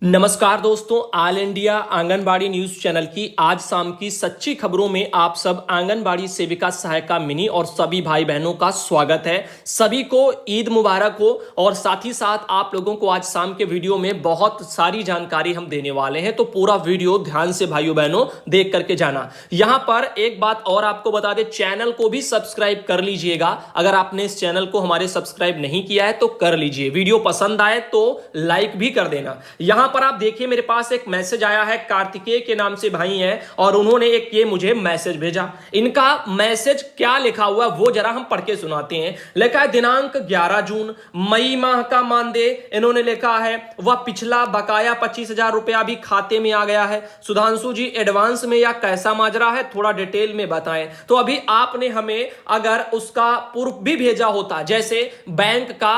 नमस्कार दोस्तों, all India anganwadi news channel की आज शाम की सच्ची खबरों में आप सब आंगनबाड़ी सेविका सहायिका मिनी और सभी भाई बहनों का स्वागत है। सभी को ईद मुबारक हो और साथ ही साथ आप लोगों को आज शाम के वीडियो में बहुत सारी जानकारी हम देने वाले हैं, तो पूरा वीडियो ध्यान से भाइयों बहनों देख करके जाना। यहां पर एक बात और आपको बता दें, चैनल को भी सब्सक्राइब कर लीजिएगा। अगर आपने इस चैनल को हमारे सब्सक्राइब नहीं किया है तो कर लीजिए। वीडियो पसंद आए तो लाइक भी कर देना। यहां पर आप देखिए, मेरे पास एक मैसेज आया है, कार्तिकेय के नाम से भाई हैं और उन्होंने एक ये मुझे मैसेज भेजा। इनका मैसेज क्या लिखा हुआ वो जरा हम पढ़ के सुनाते हैं। लिखा है दिनांक 11 जून, मई माह का मानदेय इन्होंने लिखा है वह पिछला बकाया 25,000 रुपया भी खाते में आ गया है। सुधांशु जी एडवांस में या कैसा माजरा है, थोड़ा डिटेल में बताएं। तो अभी आपने हमें अगर उसका प्रूफ भी भेजा होता, जैसे बैंक का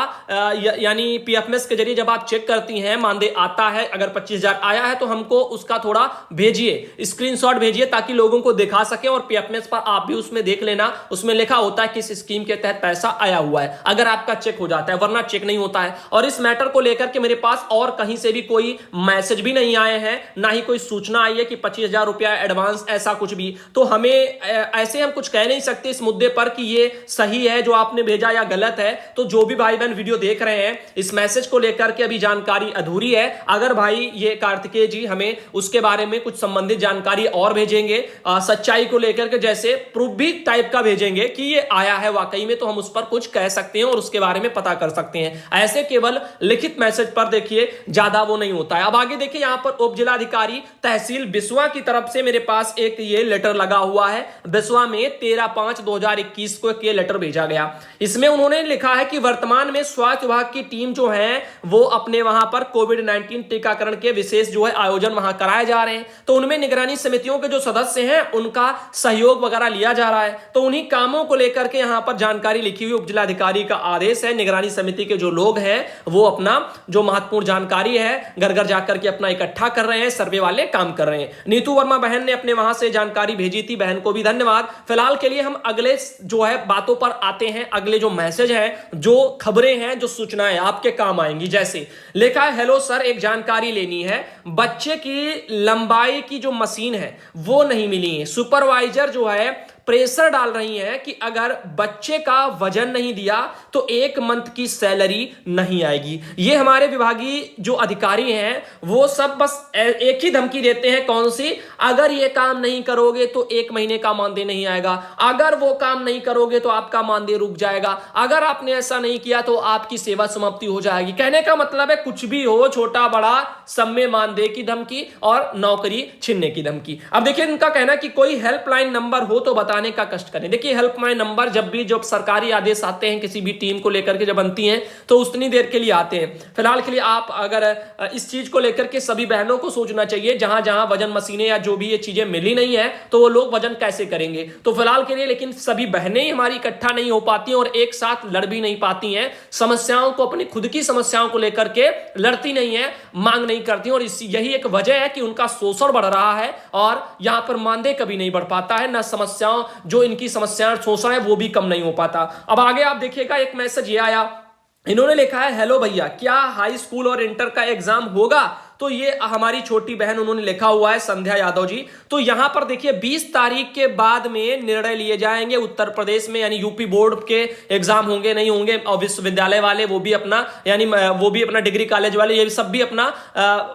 यानी पीएफएमएस के जरिए जब आप चेक करती हैं मानदेय आता है, अगर 25,000 आया है तो हमको उसका थोड़ा भेजिए, स्क्रीनशॉट भेजिए ताकि लोगों को दिखा सके और पीएफएमएस पर आप भी उसमें देख लेना। उसमें लिखा होता है किस स्कीम के तहत पैसा आया हुआ है, अगर आपका चेक हो जाता है, वरना चेक नहीं होता है। और इस मैटर को लेकर के मेरे पास और कहीं से भी कोई मैसेज भी नहीं आए हैं, ना ही कोई सूचना आई है कि 25,000 रुपया एडवांस, ऐसा कुछ भी। तो हमें ऐसे हम कुछ कह नहीं सकते इस मुद्दे पर कि ये सही है जो आपने भेजा या गलत है। तो जो भी भाई बहन वीडियो देख रहे हैं, इस मैसेज को लेकर के अभी जानकारी अधूरी है। अगर भाई ये कार्तिकेय जी हमें उसके बारे में कुछ संबंधित जानकारी और भेजेंगे, सच्चाई को लेकर के जैसे प्रूफ भी टाइप का भेजेंगे कि ये आया है वाकई में, तो हम उस पर कुछ कह सकते हैं और उसके बारे में पता कर सकते हैं। ऐसे केवल लिखित मैसेज पर देखिए ज्यादा वो नहीं होता है। अब आगे देखिए, यहां पर उप जिलाधिकारी तहसील बिस्वा की तरफ से मेरे पास एक ये लेटर लगा हुआ है। बिस्वा में 13/5/2021 को एक ये लेटर भेजा गया। इसमें उन्होंने लिखा है कि वर्तमान में स्वास्थ्य विभाग की टीम जो है वो अपने वहां पर कोविड-19 टीकाकरण के विशेष जो है आयोजन वहां कराए जा रहे हैं। तो उनमें निगरानी समितियों के जो सदस्य हैं उनका सहयोग वगैरह लिया जा रहा है। तो उन्हीं कामों को लेकर के यहां पर जानकारी लिखी हुई, उपजिलाधिकारी का आदेश है, निगरानी समिति के जो लोग हैं वो अपना जो महत्वपूर्ण जानकारी है घर घर जाकर के अपना इकट्ठा कर रहे हैं, सर्वे वाले काम कर रहे हैं। नीतू वर्मा बहन ने अपने वहां से जानकारी भेजी थी, बहन को भी धन्यवाद। फिलहाल के लिए हम अगले जो है बातों पर आते हैं। अगले जो मैसेज है, जो खबरें हैं, जो सूचनाएं आपके काम आएंगी। जैसे लिखा है, हेलो सर, एक जानकारी लेनी है, बच्चे की लंबाई की जो मशीन है वो नहीं मिली है। सुपरवाइजर जो है प्रेशर डाल रही है कि अगर बच्चे का वजन नहीं दिया तो 1 मंथ की सैलरी नहीं आएगी। ये हमारे विभागीय जो अधिकारी हैं वो सब बस एक ही धमकी देते हैं, कौन सी, अगर ये काम नहीं करोगे तो 1 महीने का मानदेय नहीं आएगा, अगर वो काम नहीं करोगे तो आपका मानदेय रुक जाएगा, अगर आपने ऐसा नहीं किया तो आपकी सेवा समाप्ति हो जाएगी। कहने का मतलब है कुछ भी हो, छोटा बड़ा, सब में मानदेय की धमकी और नौकरी छीनने की धमकी। अब देखिए, इनका कहना कि कोई हेल्पलाइन नंबर हो तो बताने का कष्ट करें। देखिए, हेल्पलाइन नंबर जब सरकारी आदेश आते हैं किसी भी टीम को लेकर के, जब बनती हैं तो उतनी देर के लिए आते हैं। फिलहाल के लिए आप अगर इस चीज को लेकर के सभी बहनों को सोचना चाहिए, जहां जहां वजन मशीनें या जो भी ये चीजें मिली नहीं है तो वो लोग वजन कैसे करेंगे। तो फिलहाल के लिए लेकिन सभी बहनें हमारी इकट्ठा नहीं हो पाती और एक साथ लड़ भी नहीं पाती हैं, समस्याओं को, अपनी खुद की समस्याओं को लेकर के लड़ती नहीं है, मांग नहीं करती, और यही एक वजह है कि उनका शोषण बढ़ रहा है और यहां पर मानदेय कभी नहीं बढ़ पाता है, ना समस्याओं, जो इनकी समस्याएं शोषण है वो भी कम नहीं हो पाता। अब आगे आप देखिएगा, एक मैसेज ये आया, इन्होंने लिखा है, हेलो भैया, क्या हाई स्कूल और इंटर का एग्जाम होगा? तो ये हमारी छोटी बहन उन्होंने लिखा हुआ है, संध्या यादव जी। तो यहां पर देखिए 20 तारीख के बाद में निर्णय लिए जाएंगे उत्तर प्रदेश में, यानी यूपी बोर्ड के एग्जाम होंगे नहीं होंगे, और विश्वविद्यालय वाले वो भी अपना, यानी वो भी अपना डिग्री कॉलेज वाले, ये सब भी अपना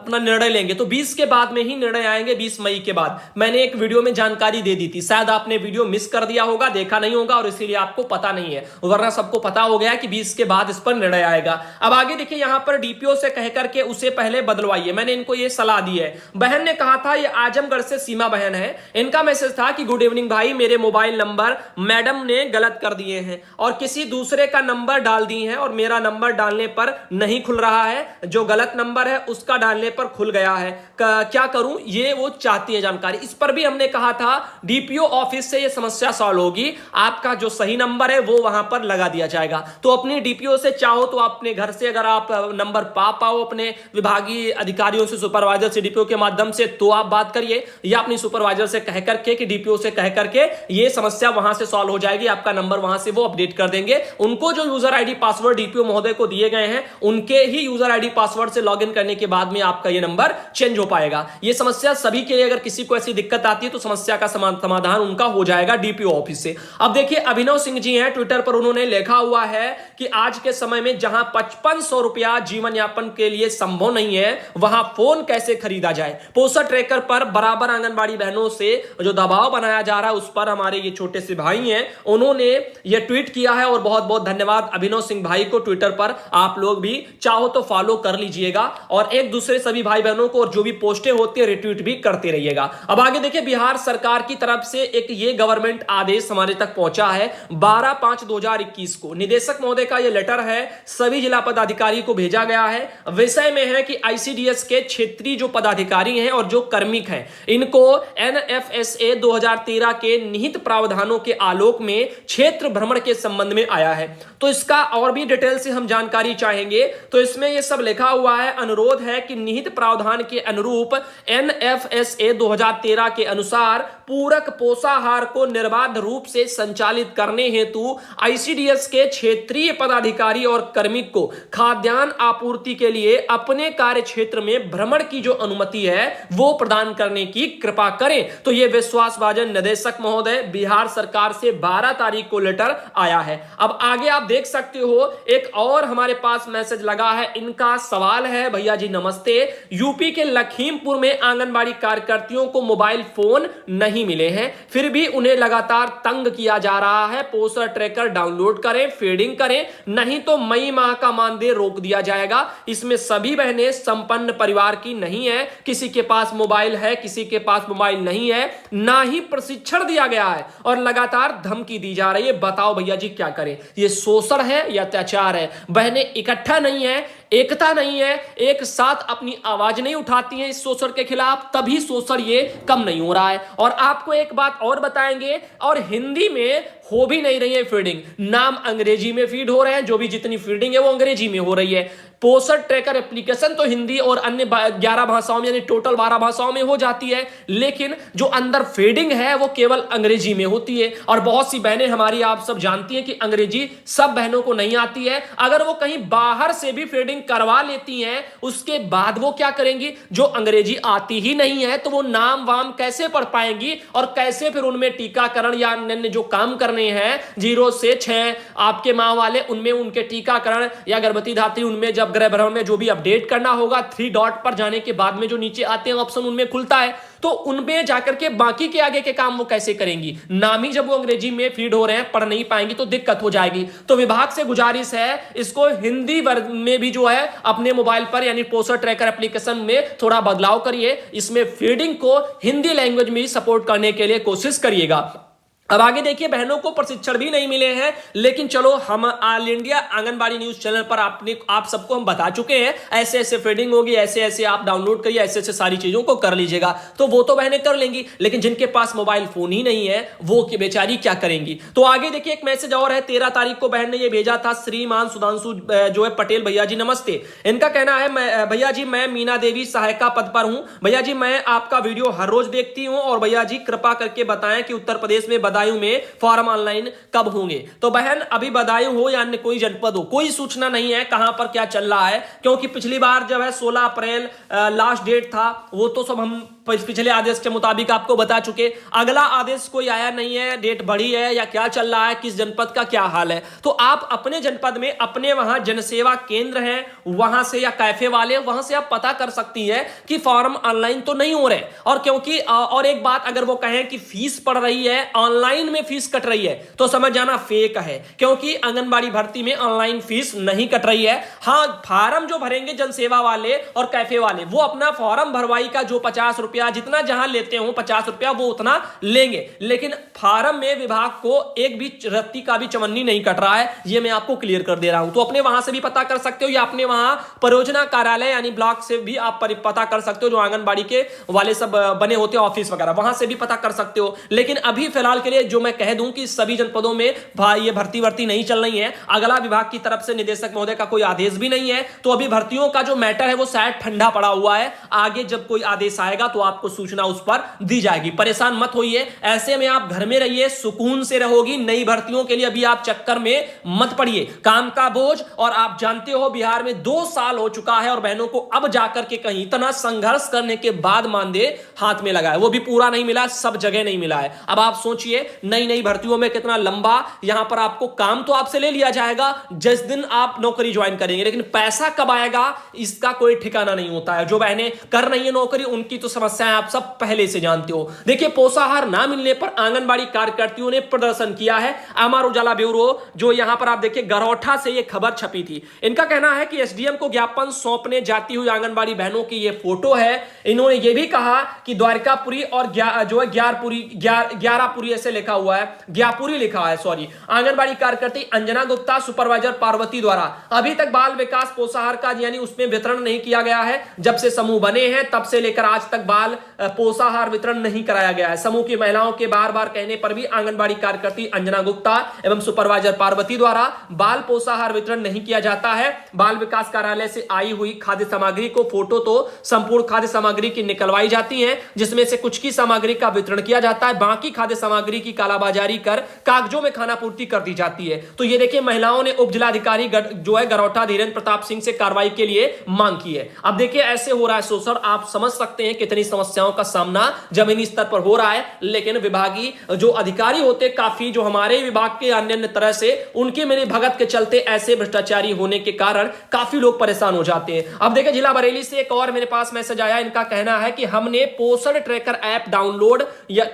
निर्णय लेंगे। तो 20 के बाद में ही निर्णय आएंगे, 20 मई के बाद। मैंने एक वीडियो में जानकारी दे दी थी, शायद आपने वीडियो मिस कर दिया होगा, देखा नहीं होगा और इसीलिए आपको पता नहीं है, वरना सबको पता हो गया कि 20 के बाद इस पर निर्णय आएगा। अब आगे देखिए, यहां पर डीपीओ से कहकर के उसे पहले बदलवाइए, मैंने इनको ये सलाह दी है। बहन ने कहा था, ये आजमगढ़ से सीमा बहन है, इनका मैसेज था कि गुड इवनिंग भाई, मेरे मोबाइल नंबर मैडम ने गलत कर दिए हैं और किसी दूसरे का नंबर डाल दिए हैं और मेरा नंबर डालने पर नहीं खुल रहा है, जो गलत नंबर है उसका डालने पर खुल गया है, क्या करूं, ये वो चाहती है जानकारी। इस पर भी हमने कहा था डीपीओ ऑफिस से ये समस्या सॉल्व होगी, आपका जो सही नंबर है वो वहां पर लगा दिया जाएगा। तो अपनी डीपीओ से चाहो तो अपने घर से अगर आप नंबर पा पाओ अपने विभागीय अधिकारी अधिकारियों से, सुपरवाइजर से, डीपीओ के माध्यम से, तो आप बात करिए, या अपनी सुपरवाइजर से कह करके कि डीपीओ से कह करके ये समस्या वहां से सॉल्व हो जाएगी, आपका नंबर वहां से वो अपडेट कर देंगे। उनको जो यूजर आईडी पासवर्ड डीपीओ महोदय को दिए गए हैं, उनके ही यूजर आईडी पासवर्ड से लॉगिन करने के बाद में आपका ये नंबर चेंज हो पाएगा। ये समस्या सभी के लिए, अगर किसी को ऐसी दिक्कत आती है तो समस्या का समाधान उनका हो जाएगा डीपीओ ऑफिस से। अब देखिए, अभिनव सिंह जी हैं, ट्विटर पर उन्होंने लिखा हुआ है कि आज के समय में जहां 5500 रुपया जीवन यापन के लिए संभव नहीं है, वहां फोन कैसे खरीदा जाए। पोस्टर ट्रैकर पर बराबर आंगनबाड़ी बहनों से जो दबाव बनाया जा रहा है, उस पर हमारे ये छोटे से भाई हैं, उन्होंने ये ट्वीट किया है। और बहुत बहुत धन्यवाद अभिनव सिंह भाई को। ट्विटर पर आप लोग भी चाहो तो फॉलो कर लीजिएगा और एक दूसरे सभी भाई बहनों को और जो भी पोस्टें होती है रिट्वीट भी करते रहिएगा। अब आगे देखिए, बिहार सरकार की तरफ से एक ये गवर्नमेंट आदेश हमारे तक पहुंचा है 12/5/2021 को। निदेशक महोदय का ये लेटर है, सभी जिला पदाधिकारी को भेजा गया है। विषय में है कि आईसीडीएस के क्षेत्रीय जो पदाधिकारी हैं और जो कार्मिक हैं, इनको एनएफएसए 2013 के निहित प्रावधानों के आलोक में क्षेत्र भ्रमण के संबंध में आया है। तो इसका और भी डिटेल से हम जानकारी चाहेंगे तो इसमें यह सब लिखा हुआ है। अनुरोध है कि निहित प्रावधान के अनुरूप एनएफएसए 2013 के अनुसार पूरक पोषाहार को निर्बाध रूप से संचालित करने हेतु आईसीडीएस के क्षेत्रीय पदाधिकारी और कार्मिक को खाद्यान्न आपूर्ति के लिए अपने कार्य क्षेत्र में भ्रमण की जो अनुमति है वो प्रदान करने की कृपा करें। तो यह विश्वासभाजन निदेशक महोदय बिहार सरकार से 12 तारीख को लेटर आया है। अब आगे आप देख सकते हो, एक और हमारे पास मैसेज लगा है। इनका सवाल है, भैया जी नमस्ते, यूपी के लखीमपुर में आंगनबाड़ी कार्यकर्तियों को मोबाइल फोन नहीं मिले हैं, फिर भी उन्हें लगातार तंग किया जा रहा है। पोस्टर ट्रैकर डाउनलोड करें, फीडिंग करें, नहीं तो मई माह का मानदेय रोक दिया जाएगा। इसमें सभी बहनें संपन्न परिवार की नहीं है, किसी के पास मोबाइल है, किसी के पास मोबाइल नहीं है, ना ही प्रशिक्षण दिया गया है और लगातार धमकी दी जा रही है। बताओ भैया जी क्या करें? ये शोषण है या अत्याचार है? बहनें इकट्ठा नहीं है, एकता नहीं है, एक साथ अपनी आवाज नहीं उठाती हैं इस शोषण के खिलाफ, तभी शोषण ये कम नहीं हो रहा है। और आपको एक बात और बताएंगे, और हिंदी में हो भी नहीं रही है फीडिंग, नाम अंग्रेजी में फीड हो रहे हैं, जो भी जितनी फीडिंग है वो अंग्रेजी में हो रही है। पोस्टर ट्रैकर एप्लीकेशन तो हिंदी और अन्य 11 भाषाओं में, यानी टोटल 12 भाषाओं में हो जाती है, लेकिन जो अंदर फीडिंग है वो केवल अंग्रेजी में होती है। और बहुत सी बहनें हमारी, आप सब जानती हैं कि अंग्रेजी सब बहनों को नहीं आती है। अगर वो कहीं बाहर से भी फीडिंग करवा लेती हैं, उसके बाद वो क्या करेंगी? जो अंग्रेजी आती ही नहीं है तो वो नाम वाम कैसे पढ़ पाएंगी और कैसे फिर उनमें टीकाकरण या अन्य जो काम करने हैं 0 से 6 आपके माँ वाले, उनमें उनके टीकाकरण या गर्भवती धात्री, उनमें जब गृह भ्रमण में जो भी अपडेट करना होगा, 3 डॉट पर जाने के बाद में जो नीचे आते हैं ऑप्शन, उनमें खुलता है, तो उनमें जाकर के बाकी के आगे के काम वो कैसे करेंगी? नाम ही जब वो अंग्रेजी में फीड हो रहे हैं, पढ़ नहीं पाएंगी तो दिक्कत हो जाएगी। तो विभाग से गुजारिश है, इसको हिंदी वर्ग में भी जो है अपने मोबाइल पर यानी पोस्टर ट्रैकर एप्लीकेशन में थोड़ा बदलाव करिए, इसमें फीडिंग को हिंदी लैंग्वेज में सपोर्ट करने के लिए कोशिश करिएगा। अब आगे देखिए, बहनों को प्रशिक्षण भी नहीं मिले हैं, लेकिन चलो हम all India anganwadi news channel पर आप सबको हम बता चुके हैं, ऐसे ऐसे फीडिंग होगी, ऐसे ऐसे आप डाउनलोड करिए, ऐसे ऐसे सारी चीजों को कर लीजिएगा। तो वो तो बहनें कर लेंगी, लेकिन जिनके पास मोबाइल फोन ही नहीं है वो बेचारी क्या करेंगी? तो आगे देखिए, एक मैसेज और है, 13 तारीख को बहन ने ये भेजा था, श्रीमान सुधांशु जो है पटेल, भैया जी नमस्ते। इनका कहना है, भैया जी मैं मीना देवी सहायिका पद पर हूं, भैया जी मैं आपका वीडियो हर रोज देखती हूं, और भैया जी कृपा करके बताएं कि उत्तर प्रदेश में बदायूं में फॉर्म ऑनलाइन कब होंगे। तो बहन अभी बदायूं हो या अन्य कोई जनपद हो, कोई सूचना नहीं है कहां पर क्या चल रहा है, क्योंकि पिछली बार जब है 16 अप्रैल लास्ट डेट था, वो तो सब हम पिछले आदेश के मुताबिक आपको बता चुके। अगला आदेश कोई आया नहीं है, डेट बढ़ी है या क्या चल रहा है, किस जनपद का क्या हाल है। तो आप अपने जनपद में, अपने वहां जनसेवा केंद्र है वहां से या कैफे वाले, वहां से आप पता कर सकती है कि फॉर्म ऑनलाइन तो नहीं हो रहे। और क्योंकि और एक बात, अगर वो कहें कि फीस पड़ रही है, ऑनलाइन में फीस कट रही है, तो समझ जाना फेक है, क्योंकि आंगनबाड़ी भर्ती में ऑनलाइन फीस नहीं कट रही है। हाँ, फॉर्म जो भरेंगे जनसेवा वाले और कैफे वाले, वो अपना फॉर्म भरवाई का जो 50 रुपया जितना जहां लेते हो 50 रुपया वो उतना लेंगे, लेकिन फॉर्म में विभाग को एक भी रत्ती का भी चवन्नी नहीं कट रहा है, ये मैं आपको क्लियर कर दे रहा हूं। तो अपने वहां से भी पता कर सकते हो, या अपने वहां परियोजना कार्यालय यानी ब्लॉक से भी आप पता कर सकते हो, जो आंगनबाड़ी के वाले सब बने होते हैं ऑफिस वगैरह, वहां से भी पता कर सकते हो। लेकिन अभी फिलहाल के लिए ये जो मैं कह दूं कि सभी जनपदों में भाई ये भर्ती नहीं चल रही है, अगला विभाग की तरफ से निदेशक महोदय का कोई आदेश भी नहीं है, तो अभी भर्तियों का जो मैटर है वो शायद ठंडा पड़ा हुआ है। आगे जब कोई आदेश आएगा तो आपको सूचना उस पर दी जाएगी। परेशान मत होइए, ऐसे में आप घर में रहिए, सुकून से रहोगी। नई भर्तियों के लिए अभी आप चक्कर में मत पड़िए, काम का बोझ, और आप जानते हो बिहार में 2 साल हो चुका है और बहनों को अब जाकर के कहीं इतना संघर्ष करने के बाद मानदेय हाथ में लगा है, वो भी पूरा नहीं मिला, सब जगह नहीं मिला है। अब आप सोचिए नई भर्तियों में कितना लंबा यहां पर आपको काम तो आपसे ले लिया जाएगा जिस दिन आप नौकरी ज्वाइन करेंगे, लेकिन पैसा कब आएगा इसका कोई ठिकाना नहीं होता है। जो बहनें कर रही है नौकरी उनकी तो समस्याएं आप सब पहले से जानते हो। देखिए, पोषाहार ना मिलने पर आंगनबाड़ी कार्यकर्तियों ने प्रदर्शन किया है। अमर उजाला ब्यूरो जो यहां पर आप देखिए गरौठा से ये खबर छपी थी। इनका कहना है कि एसडीएम को ज्ञापन सौंपने जाती हुई आंगनबाड़ी बहनों की ये फोटो है। इन्होंने ये भी कहा कि द्वारकापुरी और जो है ग्यारहपुरी ऐसे लिखा हुआ है, ज्ञापुरी लिखा है, सॉरी। आंगनबाड़ी कार्यकर्ती अंजना गुप्ता, सुपरवाइजर पार्वती द्वारा अभी तक बाल विकास पोषाहार का यानी उसमें वितरण नहीं किया गया है। जब से समूह बने हैं तब से लेकर आज तक बाल पोषाहार वितरण नहीं कराया गया है। समूह की महिलाओं के बार बार कहने पर भी आंगनबाड़ी कार्यकर्ती अंजना गुप्ता एवं सुपरवाइजर पार्वती द्वारा बाल पोषाहार वितरण नहीं किया जाता है। बाल विकास कार्यालय से आई हुई खाद्य सामग्री को फोटो तो संपूर्ण खाद्य सामग्री की निकलवाई जाती है, जिसमें से कुछ की सामग्री का वितरण किया जाता है, बाकी खाद्य सामग्री की कालाबाजारी कर कागजों में खाना पूर्ति कर दी जाती है। तो ये देखिए महिलाओं ने उप जिलाधिकारी जो है गरौठा धीरेन्द्र प्रताप सिंह से कार्रवाई के लिए मांग की है। अब देखिए ऐसे हो रहा है शोषण, आप समझ सकते हैं कितनी समस्याओं का सामना जमीनी स्तर पर हो रहा है। लेकिन विभागीय जो अधिकारी होते काफी जो हमारे विभाग के अन्य तरह से उनके मेरे भगत के चलते ऐसे भ्रष्टाचारी होने के कारण काफी लोग परेशान हो जाते हैं। अब देखिए जिला बरेली से एक और मेरे पास मैसेज आया। इनका कहना है कि हमने पोषण ट्रैकर ऐप डाउनलोड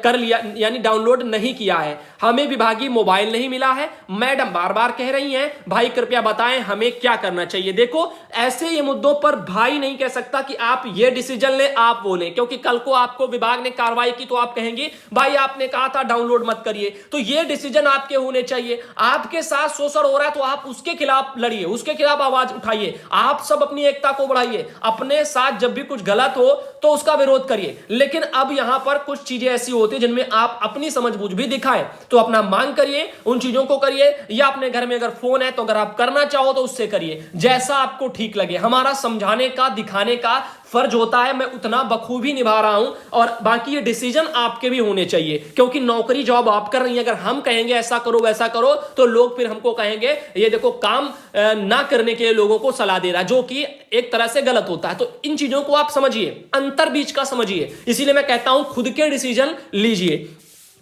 कर लिया यानी डाउनलोड नहीं किया है, हमें विभागीय मोबाइल नहीं मिला है। मैडम बार बार कह रही हैं भाई कृपया बताएं हमें क्या करना चाहिए। देखो ऐसे ये मुद्दों पर भाई नहीं कह सकता कि आप ये डिसीजन ले, आप वो ले, क्योंकि कल को आपको विभाग ने कार्रवाई की तो आप कहेंगे भाई आपने कहा था डाउनलोड मत करिए। तो ये डिसीजन आपके होने चाहिए। आपके साथ शोषण हो रहा है तो आप उसके खिलाफ लड़िए, उसके खिलाफ आवाज उठाइए, आप सब अपनी एकता को बढ़ाइए। अपने साथ जब भी कुछ गलत हो तो उसका विरोध करिए। लेकिन अब यहां पर कुछ चीजें ऐसी होती है जिनमें आप अपनी समझबूझ भी दिखाएं, तो अपना मांग करिए, उन चीजों को करिए, या अपने घर में अगर फोन है तो अगर आप करना चाहो तो उससे करिए, जैसा आपको ठीक लगे। हमारा समझाने का दिखाने का फर्ज होता है, मैं उतना बखूबी निभा रहा हूं, और बाकी ये डिसीजन आपके भी होने चाहिए, क्योंकि नौकरी जॉब आप कर रही हैं। अगर हम कहेंगे ऐसा करो वैसा करो तो लोग फिर हमको कहेंगे ये देखो काम ना करने के लिए लोगों को सलाह दे रहा है, जो कि एक तरह से गलत होता है। तो इन चीजों को आप समझिए, अंतर बीच का समझिए। इसीलिए मैं कहता हूं खुद के डिसीजन लीजिए।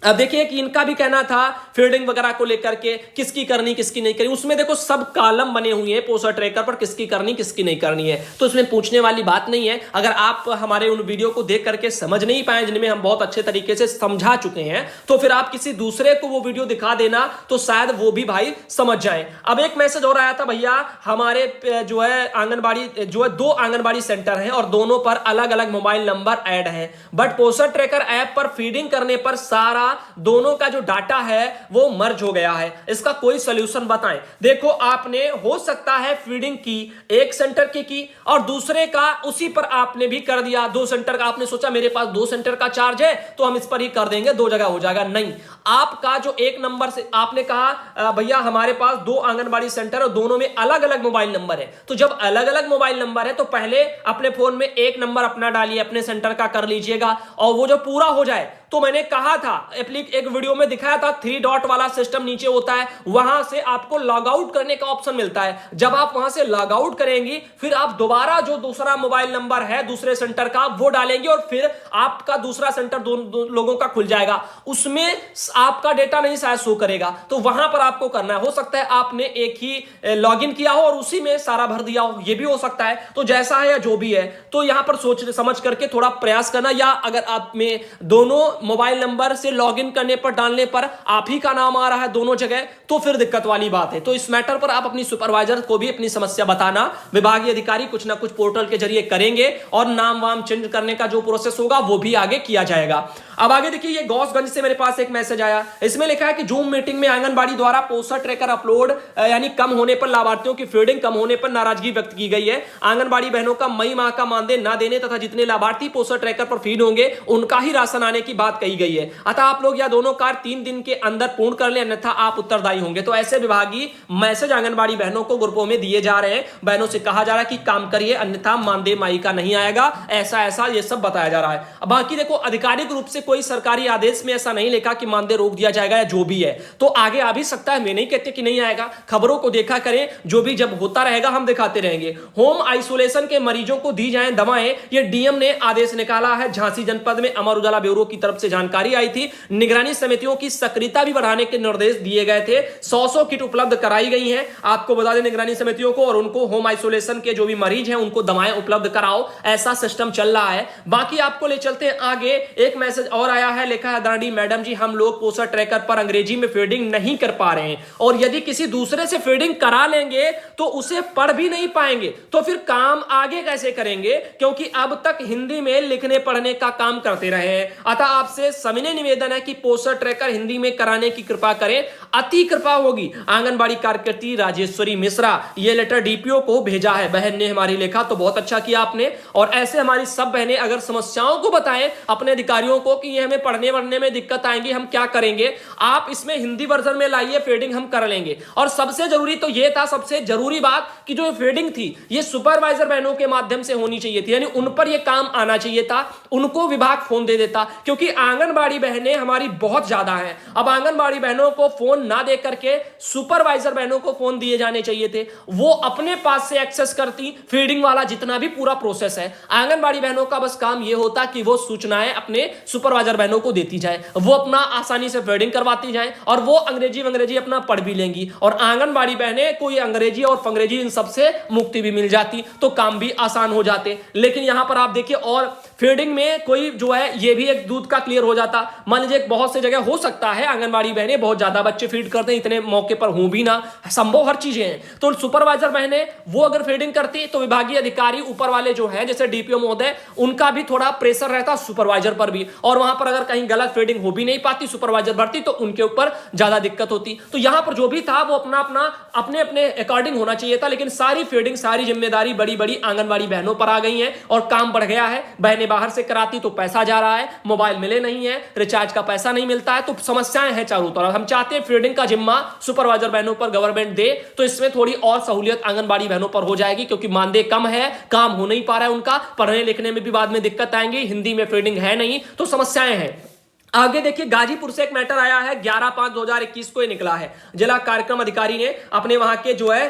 अब देखिए कि इनका भी कहना था फीडिंग वगैरह को लेकर के किसकी करनी किसकी नहीं करनी, उसमें देखो सब कॉलम बने हुए हैं पोषण ट्रैकर पर, किसकी करनी किसकी नहीं करनी है, तो उसमें पूछने वाली बात नहीं है। अगर आप हमारे उन वीडियो को देख करके समझ नहीं पाए जिनमें हम बहुत अच्छे तरीके से समझा चुके हैं, तो फिर आप किसी दूसरे को वो वीडियो दिखा देना तो शायद वो भी भाई समझ जाए। अब एक मैसेज और आया था भैया, हमारे जो है आंगनबाड़ी जो है 2 आंगनबाड़ी सेंटर हैं और दोनों पर अलग अलग मोबाइल नंबर ऐड है, बट पोषण ट्रैकर ऐप पर फीडिंग करने पर सारा दोनों का जो डाटा है वो मर्ज हो गया है। इसका कोई सॉल्यूशन बताएं। देखो आपने हो सकता है फीडिंग की एक सेंटर की और दूसरे का उसी पर आपने भी कर दिया, 2 सेंटर का आपने सोचा मेरे पास 2 सेंटर का चार्ज है तो हम इस पर ही कर देंगे, 2 जगह हो जाएगा। नहीं, आपका जो एक नंबर से आपने कहा भैया हमारे पास 2 आंगनबाड़ी सेंटर और दोनों में अलग अलग मोबाइल नंबर है, तो जब अलग अलग मोबाइल नंबर है तो पहले अपने फोन में एक नंबर अपना डालिए, अपने सेंटर का कर लीजिएगा, और वो जो पूरा हो जाए तो मैंने कहा था एक वीडियो में दिखाया था 3 डॉट वाला सिस्टम नीचे होता है, वहां से आपको लॉग आउट करने का ऑप्शन मिलता है। जब आप वहां से लॉग आउट करेंगी फिर आप दोबारा जो दूसरा मोबाइल नंबर है दूसरे सेंटर का वो डालेंगे और फिर आपका दूसरा सेंटर दो लोगों का खुल जाएगा, उसमें आपका डेटा नहीं शायद शो करेगा, तो वहां पर आपको करना है। हो सकता है आपने एक ही लॉगिन किया हो और उसी में सारा भर दिया हो, ये भी हो सकता है। तो जैसा है या जो भी है, तो यहां पर सोच समझ करके थोड़ा प्रयास करना, या अगर आप में दोनों मोबाइल नंबर से लॉगिन करने पर डालने पर आप ही का नाम आ रहा है दोनों जगह, तो फिर दिक्कत वाली बात है। तो इस मैटर पर आप अपनी सुपरवाइजर को भी अपनी समस्या बताना, विभागीय अधिकारी कुछ ना कुछ पोर्टल के जरिए करेंगे और नाम वाम चेंज करने का जो प्रोसेस होगा वो भी आगे किया जाएगा। अब आगे देखिए, ये गौसगंज से मेरे पास एक मैसेज आया, इसमें लिखा है कि जूम मीटिंग में आंगनबाड़ी द्वारा पोषण ट्रैकर अपलोड यानी कम होने पर लाभार्थियों की फीडिंग कम होने पर नाराजगी व्यक्त की गई है। आंगनबाड़ी बहनों का मई माह का मानदेय न देने तथा जितने लाभार्थी पोषण ट्रैकर पर फीड होंगे उनका ही राशन आने की बात बात कही गई है। अतः आप लोग यह दोनों कार्य 3 दिन के अंदर पूर्ण कर लें, अन्यथा आप उत्तरदायी होंगे। तो ऐसे विभागीय मैसेज आंगनबाड़ी बहनों को ग्रुपों में दिए जा रहे हैं। बहनों से कहा जा रहा है कि काम करिए, अन्यथा मानदेय माई का नहीं आएगा, ऐसा ऐसा ये सब बताया जा रहा है। अब बाकी देखो, आधिकारिक रूप से कोई सरकारी आदेश में ऐसा नहीं लिखा कि मानदेय रोक दिया जाएगा या जो भी है, तो आगे आ भी सकता है। मैं नहीं कहते कि नहीं आएगा, खबरों को देखा करें, जो भी जब होता रहेगा हम दिखाते रहेंगे। होम आइसोलेशन के मरीजों को दी जाएं दवाएं, ये डीएम ने आदेश निकाला है। झांसी जनपद में अमर उजाला ब्यूरो की तरफ से जानकारी आई थी। निगरानी समितियों की सक्रियता भी बढ़ाने के निर्देश दिए गए थे। 100 किट उपलब्ध कराई गई हैं। आपको बता दें निगरानी समितियों को, और उनको होम आइसोलेशन के जो भी मरीज हैं उनको दवाएं उपलब्ध कराओ, ऐसा सिस्टम चल रहा है। बाकी आपको ले चलते हैं आगे। एक मैसेज और आया है, लिखा है दांडी मैडम जी, हम लोग पोस्टर ट्रैकर पर अंग्रेजी में फीडिंग नहीं कर पा रहे हैं, और यदि किसी दूसरे से फीडिंग करा लेंगे तो उसे पढ़ भी नहीं पाएंगे, तो फिर काम आगे कैसे करेंगे, क्योंकि अब तक हिंदी में लिखने पढ़ने का काम करते रहे हैं। अतः आपसे सविनय निवेदन है कि पोस्टर ट्रैकर हिंदी में कराने की कृपा करें, अति कृपा होगी। आंगनबाड़ी कार्यकर्ती राजेश्वरी मिश्रा, ये लेटर डीपीओ को भेजा है, बहन ने हमारी लिखा, तो बहुत अच्छा किया आपने। और ऐसे हमारी सब बहनें अगर समस्याओं को बताएं अपने अधिकारियों को कि ये हमें पढ़ने वढ़ने में दिक्कत आएंगी, हम क्या करेंगे, आप इसमें हिंदी वर्जन में लाइए, फीडिंग हम कर लेंगे। और सबसे जरूरी तो ये था, सबसे जरूरी बात, कि जो फीडिंग थी ये सुपरवाइजर बहनों के माध्यम से होनी चाहिए थी, यानी उन पर ये काम आना चाहिए था, उनको विभाग फोन दे देता, क्योंकि आंगनबाड़ी बहनें हमारी बहुत ज्यादा हैं। अब आंगनबाड़ी बहनों को फोन ना दे करके सुपरवाइजर बहनों को फोन दिए जाने चाहिए थे, वो अपने पास से एक्सेस करती फीडिंग वाला जितना भी पूरा प्रोसेस है। आंगनबाड़ी बहनों का बस काम ये होता कि वो सूचनाएं अपने सुपरवाइजर बहनों को देती जाए, वो अपना आसानी से फीडिंग करवाती जाए, और वो अंग्रेजी अपना पढ़ भी लेंगी, और आंगनबाड़ी बहनें को ये अंग्रेजी और फंग्रेजी इन सबसे मुक्ति भी मिल जाती, तो काम भी आसान हो जाते। लेकिन यहां पर आप देखिए, और फीडिंग में कोई जो है ये भी एक दूध का क्लियर हो जाता। मान लीजिए बहुत से जगह हो सकता है आंगनबाड़ी बहनें बहुत ज्यादा बच्चे फीड करते हैं, इतने मौके पर हो भी ना, संभव हर चीजें हैं, तो सुपरवाइजर बहनें वो अगर फीडिंग करती तो विभागीय अधिकारी ऊपर वाले जो है जैसे डीपीओ महोदय, उनका भी थोड़ा प्रेशर रहता सुपरवाइजर पर भी, और वहां पर अगर कहीं गलत फीडिंग हो भी नहीं पाती, सुपरवाइजर भरती, तो उनके ऊपर ज्यादा दिक्कत होती। तो यहां पर जो भी था वो अपने अपने अकॉर्डिंग होना चाहिए था, लेकिन सारी फीडिंग सारी जिम्मेदारी बड़ी बड़ी आंगनबाड़ी बहनों पर आ गई है, और काम बढ़ गया है। बहनें बाहर से कराती तो पैसा जा रहा है, मोबाइल मिले नहीं है, रिचार्ज का पैसा नहीं मिलता है, तो समस्याएं हैं चारों तरफ। हम चाहते हैं फीडिंग का जिम्मा सुपरवाइजर बहनों पर गवर्नमेंट दे, तो इसमें थोड़ी और सहूलियत आंगनबाड़ी बहनों पर हो जाएगी, क्योंकि मानदेय कम है, काम हो नहीं पा रहा है उनका, पढ़ने लिखने में भी बाद में दिक्कत आएंगी, हिंदी में फीडिंग है नहीं, तो समस्याएं हैं। आगे देखिए, गाजीपुर से एक मैटर आया है, 11/5/2021 को ये निकला है। जिला कार्यक्रम अधिकारी ने अपने वहां के जो है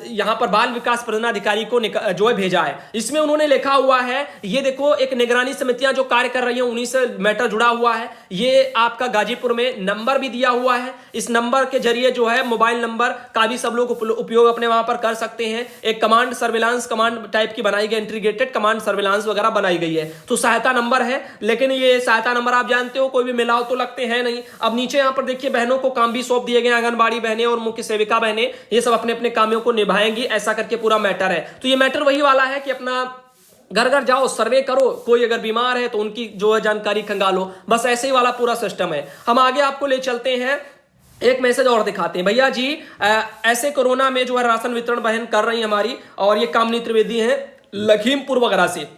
यहां पर बाल विकास प्रधानाधिकारी को जो है भेजा है। इसमें उन्होंने लिखा हुआ है, ये देखो, एक निगरानी समितियां जो कार्य कर रही हैं उन्हीं से मैटर जुड़ा हुआ है। ये आपका गाजीपुर में नंबर भी दिया हुआ है, इस नंबर के जरिए जो है मोबाइल नंबर का भी सब लोग उपयोग अपने वहां पर कर सकते हैं। एक कमांड सर्विलांस कमांड टाइप की बनाई गई, इंटीग्रेटेड कमांड सर्विलांस वगैरह बनाई गई है, तो सहायता नंबर है। लेकिन ये सहायता नंबर आप जानते हो कोई भी मिलाओ तो लगते हैं नहीं। अब नीचे यहां पर देखिए, बहनों को काम भी सौंप दिए गए, आंगनबाड़ी बहनें और मुख्य सेविका बहनें ये सब अपने अपने कामों को निभाएंगी, ऐसा करके पूरा मैटर है। तो ये मैटर वही वाला है कि अपना घर घर जाओ, सर्वे करो, कोई अगर बीमार है तो उनकी जो है जानकारी खंगालो, बस ऐसे ही वाला पूरा सिस्टम है। हम आगे आपको ले चलते हैं, एक मैसेज और दिखाते हैं। भैया जी, ऐसे कोरोना में जो है राशन वितरण बहन कर रही है हमारी, और ये कामनी त्रिवेदी है लखीमपुर वगैरह से।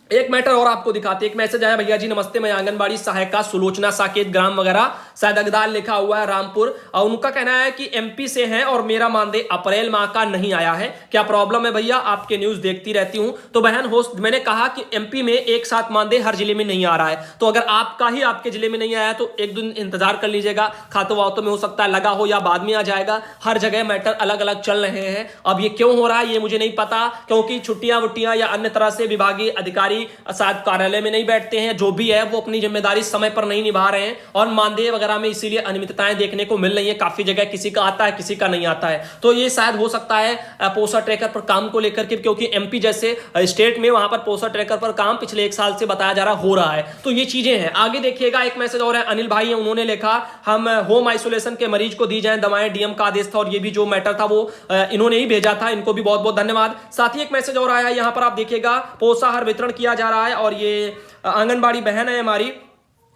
एक मैटर और आपको दिखाते हैं, एक मैसेज आया, भैया जी नमस्ते, मैं आंगनबाड़ी सहायिका सुलोचना साकेत ग्राम वगैरह, शायद अगदाल लिखा हुआ है, रामपुर, और उनका कहना है कि एमपी से हैं और मेरा मानदेय अप्रैल माह का नहीं आया है, क्या प्रॉब्लम है भैया, आपके न्यूज देखती रहती हूं। तो बहन होस्ट, मैंने कहा कि एमपी में एक साथ मानदेय हर जिले में नहीं आ रहा है, तो अगर आपका ही आपके जिले में नहीं आया तो एक दिन इंतजार कर लीजिएगा, खातों वातों में हो सकता है लगा हो या बाद में आ जाएगा। हर जगह मैटर अलग अलग चल रहे हैं, अब ये क्यों हो रहा है ये मुझे नहीं पता, क्योंकि छुट्टियां वुट्टियां या अन्य तरह से विभागीय अधिकारी शायद कार्यालय में नहीं बैठते हैं, जो भी है वो अपनी जिम्मेदारी समय पर नहीं निभा रहे हैं, और मानदेय वगैरह में इसीलिए अनियमितताएं देखने को मिल रही है। काफी जगह किसी का आता है, किसी का नहीं आता है, तो ये शायद हो सकता है पोस्टर ट्रैकर पर काम को लेकर के, क्योंकि एमपी जैसे स्टेट में वहां पर पोस्टर ट्रैकर पर काम पिछले 1 साल से बताया जा रहा हो रहा है, तो ये चीजें हैं। आगे देखिएगा, एक मैसेज और है, अनिल भाई है, उन्होंने लिखा, हम होम आइसोलेशन के मरीज को दी जाए दवाएं, डीएम का आदेश था, और ये भी जो मैटर था वो इन्होंने ही भेजा था, इनको भी बहुत बहुत धन्यवाद। साथ ही एक मैसेज और आया है, यहां पर आप देखिएगा, पोषाहार वितरण किया जा रहा है, और ये आंगनबाड़ी बहन है हमारी,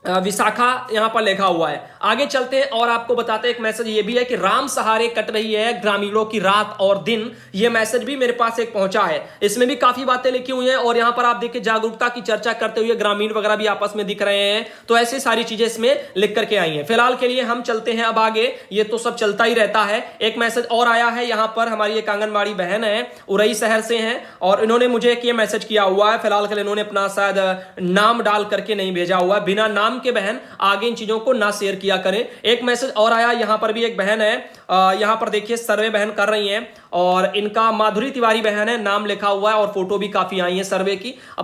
विशाखा यहां पर लिखा हुआ है। आगे चलते हैं और आपको बताते हैं, एक मैसेज ये भी है कि राम सहारे कट रही है ग्रामीणों की रात और दिन। ये मैसेज भी मेरे पास एक पहुंचा है, इसमें भी काफी बातें लिखी हुई हैं और यहां पर आप देखिए जागरूकता की चर्चा करते हुए ग्रामीण वगैरह भी आपस में दिख रहे हैं। तो ऐसी सारी चीजें इसमें लिख करके आई हैं। फिलहाल के लिए हम चलते हैं अब आगे, ये तो सब चलता ही रहता है। एक मैसेज और आया है यहां पर, हमारी एक आंगनबाड़ी बहन है, उरई शहर से हैं और इन्होंने मुझे एक ये मैसेज किया हुआ है। फिलहाल के लिए इन्होंने अपना शायद नाम डाल करके नहीं भेजा हुआ है, बिना नाम के बहन आगे इन चीजों को ना शेयर किया करें। एक मैसेज और आया, यहां पर भी एक बहन है, यहां पर देखिए सर्वे बहन कर रही हैं और इनका माधुरी तिवारी बहन है, नाम लिखा हुआ है और फोटो भी काफी आई है सर्वे की। अब